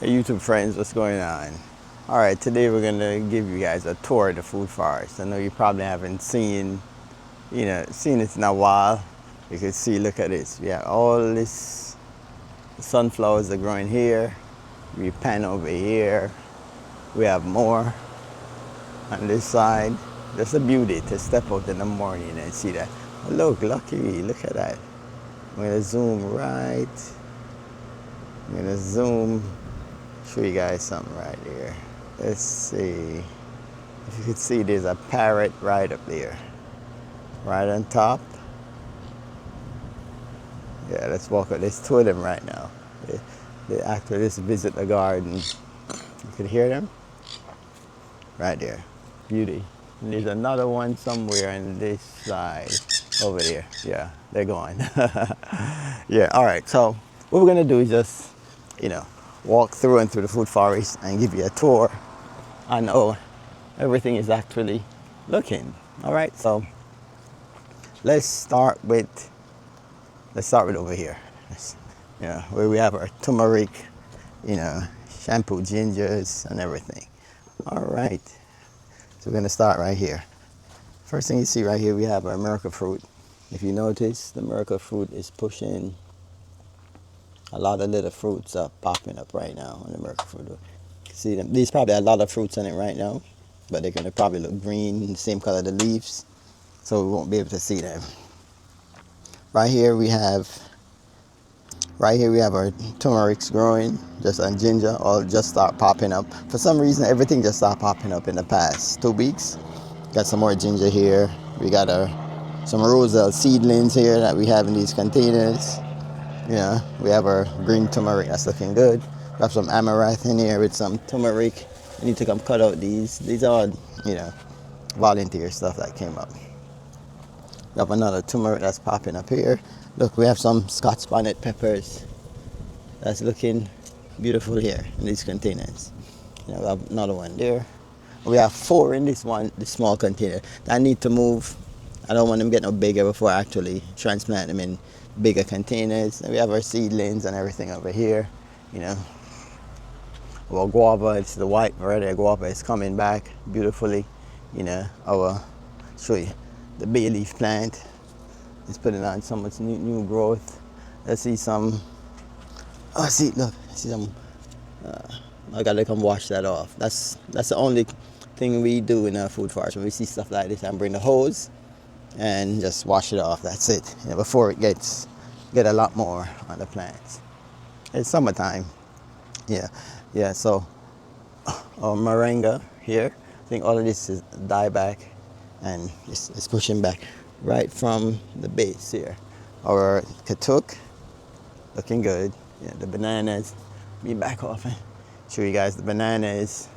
Hey YouTube friends, what's going on? Alright, today we're gonna give you guys a tour of the food forest. I know you probably haven't seen it in a while. You can see, look at this. We have all this sunflowers are growing here. We pan over here. We have more on this side. Just a beauty to step out in the morning and see that. Oh, look, lucky, look at that. I'm gonna zoom right. I'm gonna zoom, show you guys something right here. Let's see. If you can see, there's a parrot right up there. Right on top. Yeah, let's walk up. There's two of them right now. They actually just visit the garden. You can hear them? Right there. Beauty. And there's another one somewhere on this side. Over there. Yeah, they're gone. Yeah, all right. So what we're going to do is just, walk through and through the food forest and give you a tour. I know everything is actually looking. All right, so let's start with over here. Where we have our turmeric, shampoo gingers and everything. All right, so we're gonna start right here. First thing you see right here, we have our miracle fruit. If you notice, the miracle fruit is pushing a lot of little fruits up, popping up right now on the miracle fruit. You can see them. These probably have a lot of fruits in it right now, but they're gonna probably look green, the same color the leaves, so we won't be able to see them. Right here we have our turmerics growing, just on ginger, all just start popping up. For some reason, everything just started popping up in the past 2 weeks. Got some more ginger here. We got some roselle seedlings here that we have in these containers. We have our green turmeric that's looking good. We have some amaranth in here with some turmeric. I need to come cut out these. These are, volunteer stuff that came up. We have another turmeric that's popping up here. Look, we have some Scotch bonnet peppers that's looking beautiful here in these containers. We have another one there. We have 4 in this small container. I need to move. I don't want them getting no bigger before I actually transplant them in bigger containers. And we have our seedlings and everything over here. Our guava, it's the white variety guava, is coming back beautifully. Our show you the bay leaf plant is putting on so much new growth. Let's see some. Oh, see, look, see some. I gotta come wash that off. That's the only thing we do in our food forest. When we see stuff like this, I bring the hose and just wash it off. That's it. Before it get a lot more on the plants. It's summertime. Yeah. So our moringa here. I think all of this is dieback, and it's pushing back right from the base here. Our katuk, looking good. Yeah, the bananas. Be back off and show you guys the bananas,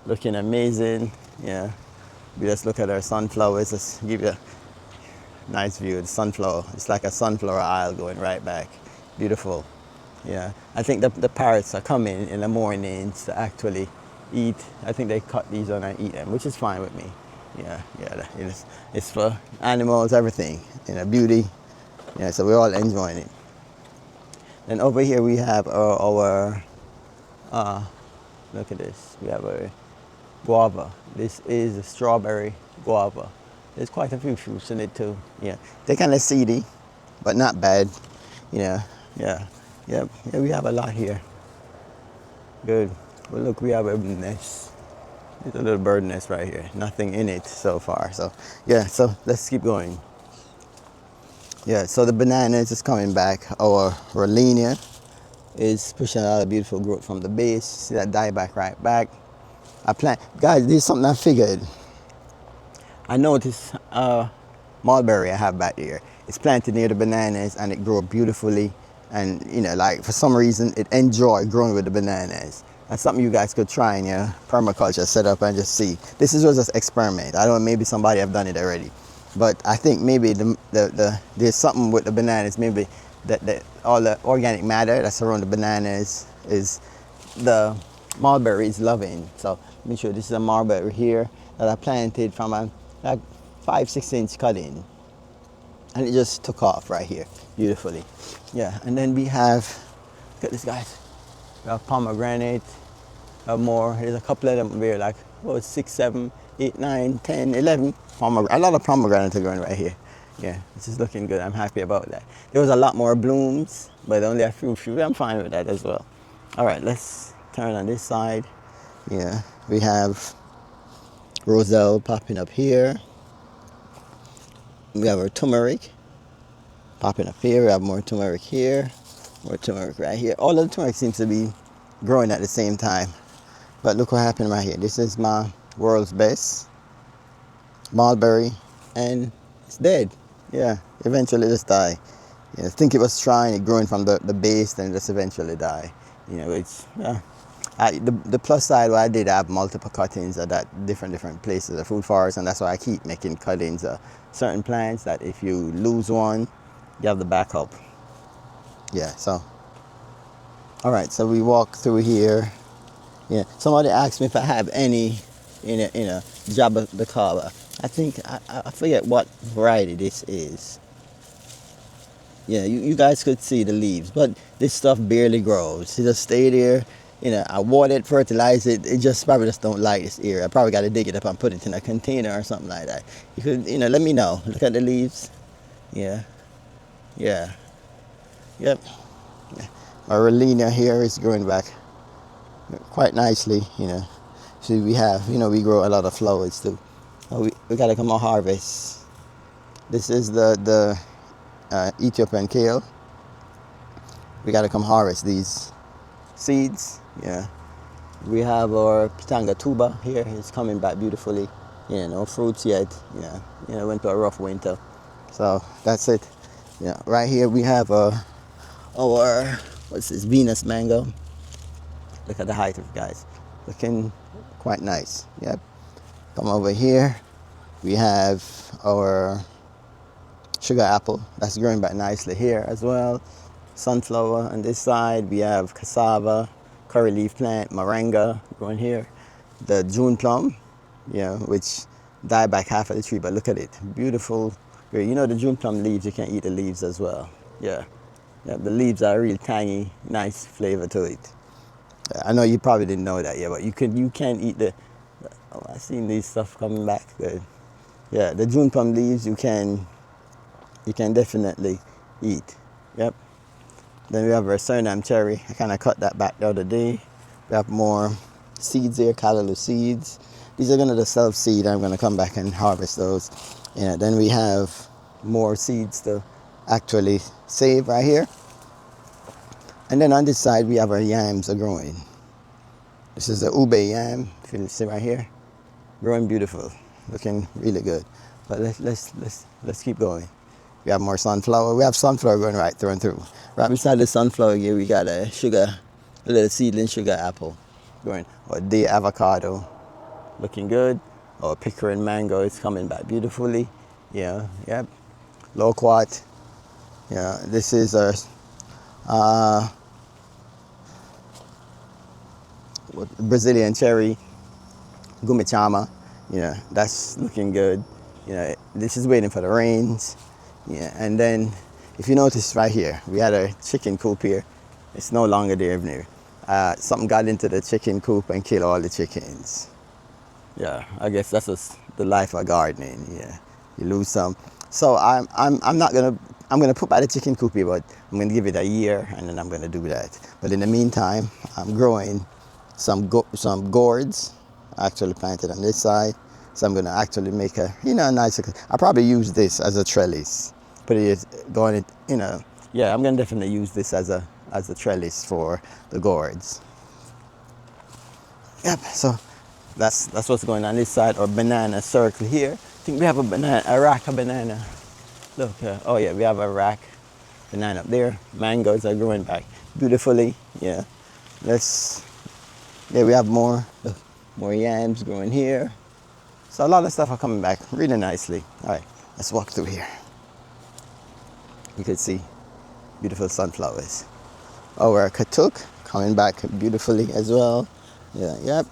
looking amazing. Yeah, we just look at our sunflowers. Let's give you a nice view of the sunflower. It's like a sunflower aisle going right back. Beautiful. Yeah, I think the parrots are coming in the mornings to actually eat. I think they cut these on and eat them, which is fine with me. Yeah, it's for animals, everything. Beauty. Yeah, so we're all enjoying it. Then over here we have our look at this. We have a guava. This is a strawberry guava. There's quite a few fruits in it too. Yeah, they're kind of seedy, but not bad. Yeah. We have a lot here. Good. Well, look, we have a nest. There's a little bird nest right here. Nothing in it so far. So let's keep going. Yeah, so the bananas is coming back. Our Rolenia is pushing out a beautiful growth from the base. See that dieback right back. Guys, this is something I figured. I noticed mulberry I have back here. It's planted near the bananas and it grew beautifully. And for some reason, it enjoyed growing with the bananas. That's something you guys could try in your permaculture setup and just see. This is just an experiment. I don't know, maybe somebody have done it already. But I think maybe there's something with the bananas. Maybe that all the organic matter that's around the bananas is the mulberry is loving. So let me show you. This is a mulberry here that I planted from a 5-6 inch cutting. And it just took off right here beautifully. Yeah, and then we have, look at this, guys. We have pomegranate. We have more. There's a couple of them here, like 6, 7, 8, 9, 10, 11. A lot of pomegranates are growing right here. Yeah, this is looking good. I'm happy about that. There was a lot more blooms, but only a few. I'm fine with that as well. All right, let's turn on this side. Yeah, we have roselle popping up here. We have our turmeric popping up here. We have more turmeric here. More turmeric right here. All of the turmeric seems to be growing at the same time. But look what happened right here. This is my world's best mulberry, and it's dead. Yeah, eventually just die. I think it was trying, growing from the base, then just eventually die. It's the plus side, what I did, I have multiple cuttings at that different places, the food forest, and that's why I keep making cuttings of certain plants, that if you lose one, you have the backup. Yeah, so all right, so we walk through here. Yeah, somebody asked me if I have any Jabba the Kaba. I think I forget what variety this is. Yeah, you guys could see the leaves, but this stuff barely grows. It just stay there. I water it, fertilize it. It just probably just don't like this area. I probably got to dig it up and put it in a container or something like that. You could, let me know. Look at the leaves. Yeah. Yep. My Rolenia here is growing back quite nicely. So we have, we grow a lot of flowers too. We got to come and harvest. This is the Ethiopian kale. We got to come harvest these seeds. Yeah. We have our pitanga tuba here. It's coming back beautifully. No fruits yet. Yeah. Went through a rough winter. So that's it. Yeah. Right here we have our what's this, Venus mango. Look at the height of it, guys. Looking quite nice. Yep. Come over here. We have our sugar apple. That's growing back nicely here as well. Sunflower on this side. We have cassava, curry leaf plant, moringa growing here. The June plum, which died back half of the tree, but look at it. Beautiful. The June plum leaves, you can eat the leaves as well. Yeah, the leaves are really tangy, nice flavor to it. I know you probably didn't know that yet, but you can eat I've seen these stuff coming back good. Yeah, the June plum leaves you can definitely eat. Yep. Then we have our Suriname cherry. I kind of cut that back the other day. We have more seeds here, callaloo seeds. These are the self-seed. I'm gonna come back and harvest those. Then we have more seeds to actually save right here. And then on this side we have our yams are growing. This is the ube yam. If you see right here, growing beautiful, looking really good. But let's keep going. We have more sunflower. We have sunflower going right through and through. Right beside the sunflower here, we got a little seedling sugar apple growing, or day avocado, looking good. Or pickering mango is coming back beautifully. Yeah, yep. Loquat. Yeah, this is our Brazilian cherry, gumichama. That's looking good. This is waiting for the rains. Yeah, and then if you notice right here, we had a chicken coop here. It's no longer there. Something got into the chicken coop and killed all the chickens. Yeah, I guess that's just the life of gardening. Yeah, you lose some. So I'm gonna put back the chicken coop here, but I'm gonna give it a year and then I'm gonna do that. But in the meantime, I'm growing some gourds actually planted on this side. So I'm gonna actually make a nice. I'll probably use this as a trellis. Put it going. Yeah, I'm gonna definitely use this as a trellis for the gourds. Yep. So that's what's going on this side. Or banana circle here. I think we have a rack of banana. Look. Oh yeah, we have a rack banana up there. Mangoes are growing back beautifully. Yeah. We have more yams growing here. So a lot of stuff are coming back really nicely. All right, let's walk through here. You can see beautiful sunflowers. Our katuk coming back beautifully as well. Yeah, yep.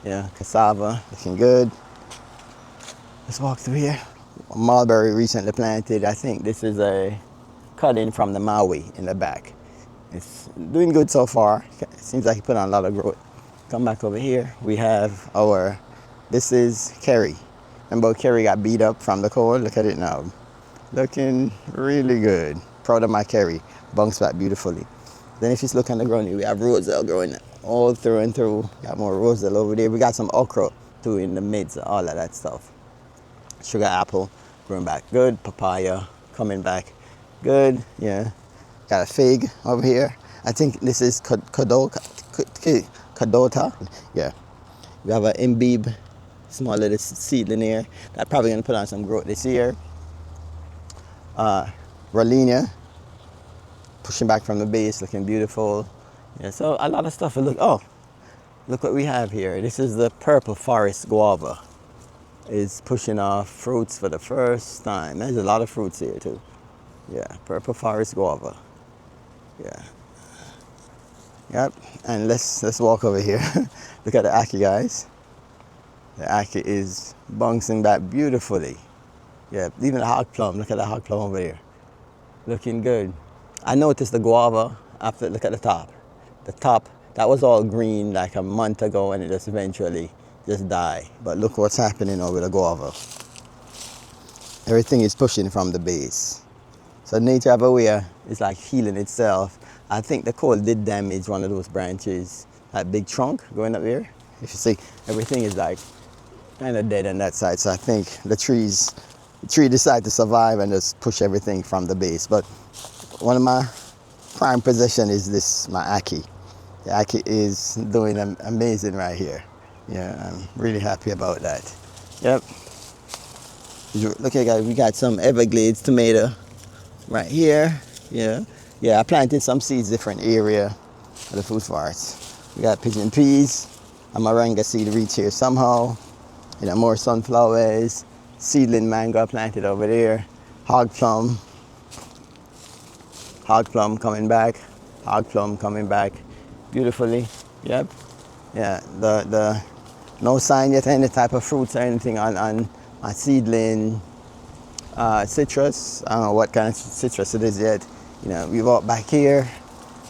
Yeah, cassava looking good. Let's walk through here. Mulberry recently planted. I think this is a cutting from the Maui in the back. It's doing good so far. It seems like he put on a lot of growth. Come back over here. We have our, this is Kerry. Remember Kerry got beat up from the cold? Look at it now. Looking really good. Proud of my Kerry. Bounced back beautifully. Then if you look on the ground, we have roselle growing all through and through. Got more roselle over there. We got some okra too in the midst of all of that stuff. Sugar apple growing back good. Papaya coming back good. Yeah. Got a fig over here. I think this is Kadota. Yeah. We have an imbibe, small little seedling here. That's probably gonna put on some growth this year. Rolenia, pushing back from the base, looking beautiful. Yeah, so a lot of stuff. Look what we have here. This is the purple forest guava. Is pushing off fruits for the first time. There's a lot of fruits here too. Yeah, purple forest guava. Yeah. Yep. And let's walk over here. Look at the ackee, guys. The ackee is bouncing back beautifully. Yeah, even the hog plum. Look at the hog plum over here. Looking good. I noticed the guava after, look at the top. The top, that was all green like a month ago and it just eventually just died. But look what's happening over the guava. Everything is pushing from the base. So nature of a way is like healing itself. I think the cold did damage one of those branches, that big trunk going up there. If you see, everything is like kind of dead on that side. So I think the tree decided to survive and just push everything from the base. But one of my prime possession is this, my ackee. The ackee is doing amazing right here. Yeah, I'm really happy about that. Yep. Look at guys, we got some Everglades tomato right here. Yeah. Yeah, I planted some seeds different area of the food forest. We got pigeon peas, a moringa seed reach here somehow. You know, more sunflowers, seedling mango planted over there, hog plum coming back, beautifully. Yep. Yeah, the no sign yet any type of fruits or anything on seedling citrus. I don't know what kind of citrus it is yet. You know, we walk back here,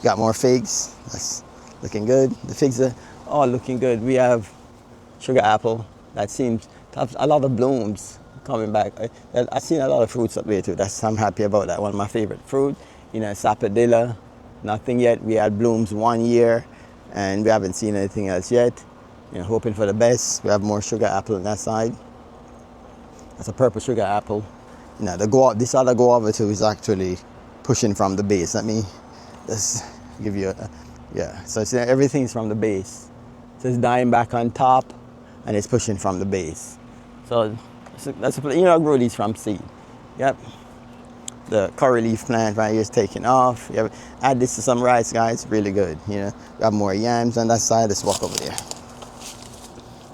got more figs. That's looking good. The figs are all looking good. We have sugar apple that seems to have a lot of blooms coming back. I've seen a lot of fruits up there too. I'm happy about that. One of my favorite fruit. You know, sapodilla, nothing yet. We had blooms 1 year and we haven't seen anything else yet. You know, hoping for the best. We have more sugar apple on that side. That's a purple sugar apple. You know, this other guava too is actually pushing from the base. Let me just give you yeah. So see, everything's from the base. So it's dying back on top and it's pushing from the base. So that's you know, I grow these from seed. Yep. The curry leaf plant right here is taking off. You add this to some rice, guys, really good. You know, we have more yams on that side. Let's walk over there.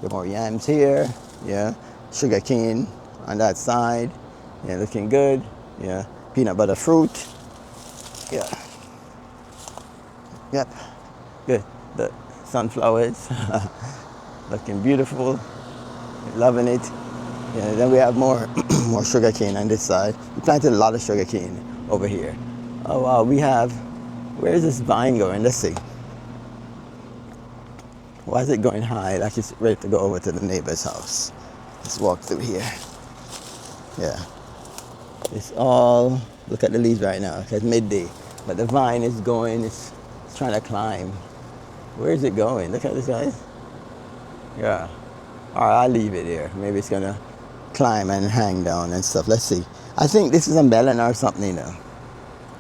Got more yams here. Yeah. Sugar cane on that side. Yeah, looking good. Yeah. Peanut butter fruit. Yeah. Yep. Good. The sunflowers. Looking beautiful. Loving it. Yeah, then we have more more sugar cane on this side. We planted a lot of sugar cane over here. Oh wow, we have, where is this vine going? Let's see. Why is it going high? Like it's ready to go over to the neighbor's house. Let's walk through here. Yeah. It's all, look at the leaves right now. It's midday. But the vine is going, it's trying to climb. Where is it going? Look at this, guys. Yeah. All right, I'll leave it there. Maybe it's gonna climb and hang down and stuff. Let's see. I think this is a melon or something, you know.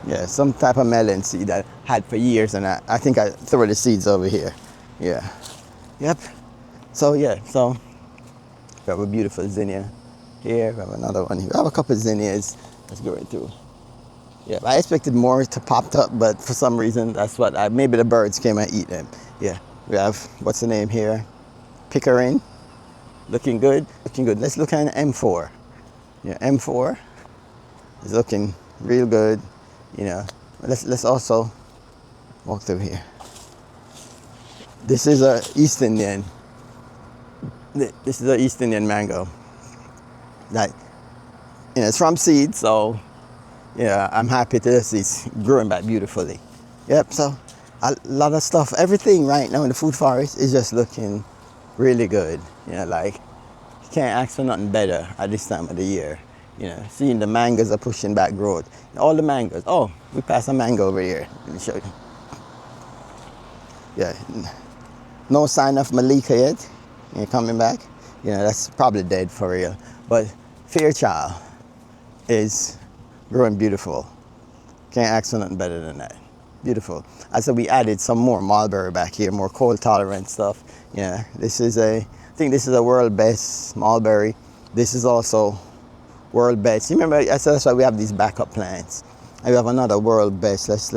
Yeah, some type of melon seed that I had for years, and I think I threw the seeds over here. Yeah. Yep. So yeah, so we have a beautiful zinnia here. We have another one here. We have a couple of zinnias that's going through. Yeah, I expected more to pop up, but for some reason, that's what maybe the birds came and eat them. Yeah. We have, what's the name here? Pickering. Looking good, looking good. Let's look at M4. Yeah, M4 is looking real good. You know, let's also walk through here. This is a East Indian. This is an East Indian mango. That, you know, it's from seed, so yeah, I'm happy to see it's growing back beautifully. Yep, so a lot of stuff, everything right now in the food forest is just looking really good. You know, like, you can't ask for nothing better at this time of the year. You know, seeing the mangoes are pushing back growth. All the mangoes. Oh, we passed a mango over here. Let me show you. Yeah, no sign of Malika yet. Ain't coming back. You know, that's probably dead for real. But Fairchild is growing beautiful. Can't ask for nothing better than that. Beautiful. I said we added some more mulberry back here, more cold tolerant stuff. Yeah, this is I think this is a world best mulberry. This is also world best. You remember, I said that's why we have these backup plants. And we have another world best. Let's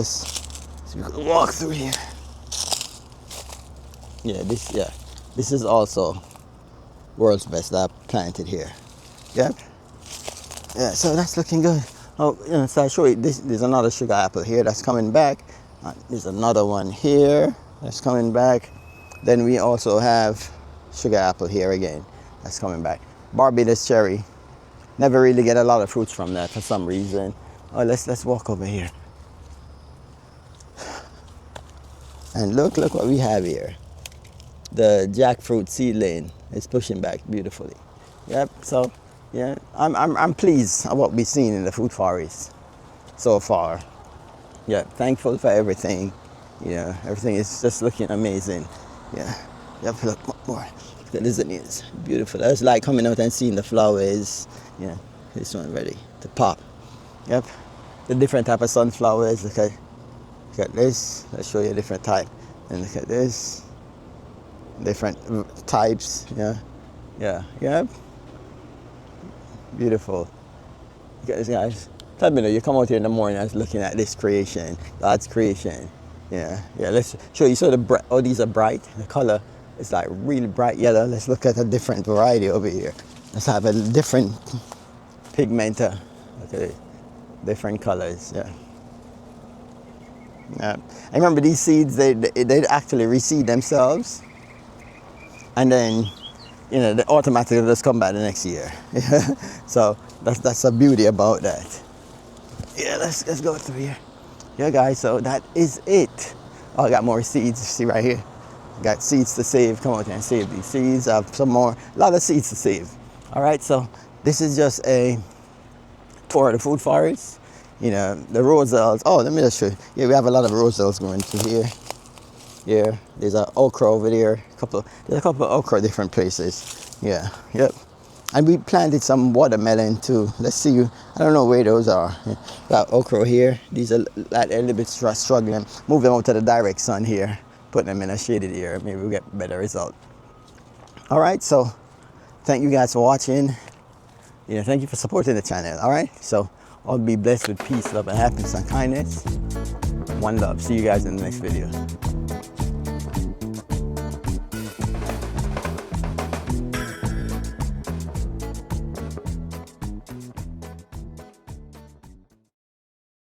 so we can walk through here. Yeah, this is also world's best that I planted here. Yep. Yeah, so that's looking good. Oh, you know, so I show you this. There's another sugar apple here that's coming back. There's another one here that's coming back. Then we also have sugar apple here again that's coming back. Barbados cherry. Never really get a lot of fruits from that for some reason. Oh, let's walk over here. And look what we have here. The jackfruit seedling is pushing back beautifully. Yep. So yeah, I'm pleased at what we've seen in the food forest so far. Yeah, thankful for everything. You know, everything is just looking amazing. Yeah. Yep. Look more. Look at this, it's beautiful. It's like coming out and seeing the flowers. Yeah. This one ready to pop. Yep. The different type of sunflowers. Look at this. Let's show you a different type. And look at this. Different types. Yeah. Beautiful. Look at this, guys. Tell me, you come out here in the morning and looking at this creation, God's creation. Yeah. Let's show you. So these are bright. The color is like really bright yellow. Let's look at a different variety over here. Let's have a different pigment. Look at it. Different colors. Yeah. I remember these seeds. They actually reseed themselves, and then, you know, they automatically just come back the next year. So that's the beauty about that. Yeah, let's go through here. Yeah, guys, so that is it. Oh, I got more seeds. See right here. Got seeds to save. Come out here and save these seeds. I have some more. A lot of seeds to save. All right, so this is just a tour of the food forest. You know, the roselles. Oh, let me just show you. Yeah, we have a lot of roselles going through here. Yeah, there's an okra over there. There's a couple of okra different places. Yeah, yep. And we planted some watermelon too. Let's see. I don't know where those are. Got okra here. These are like a little bit struggling. Move them out to the direct sun here. Put them in a shaded area. Maybe we'll get better result. All right. So, thank you guys for watching. You know, thank you for supporting the channel. All right. So, all be blessed with peace, love, and happiness and kindness. One love. See you guys in the next video.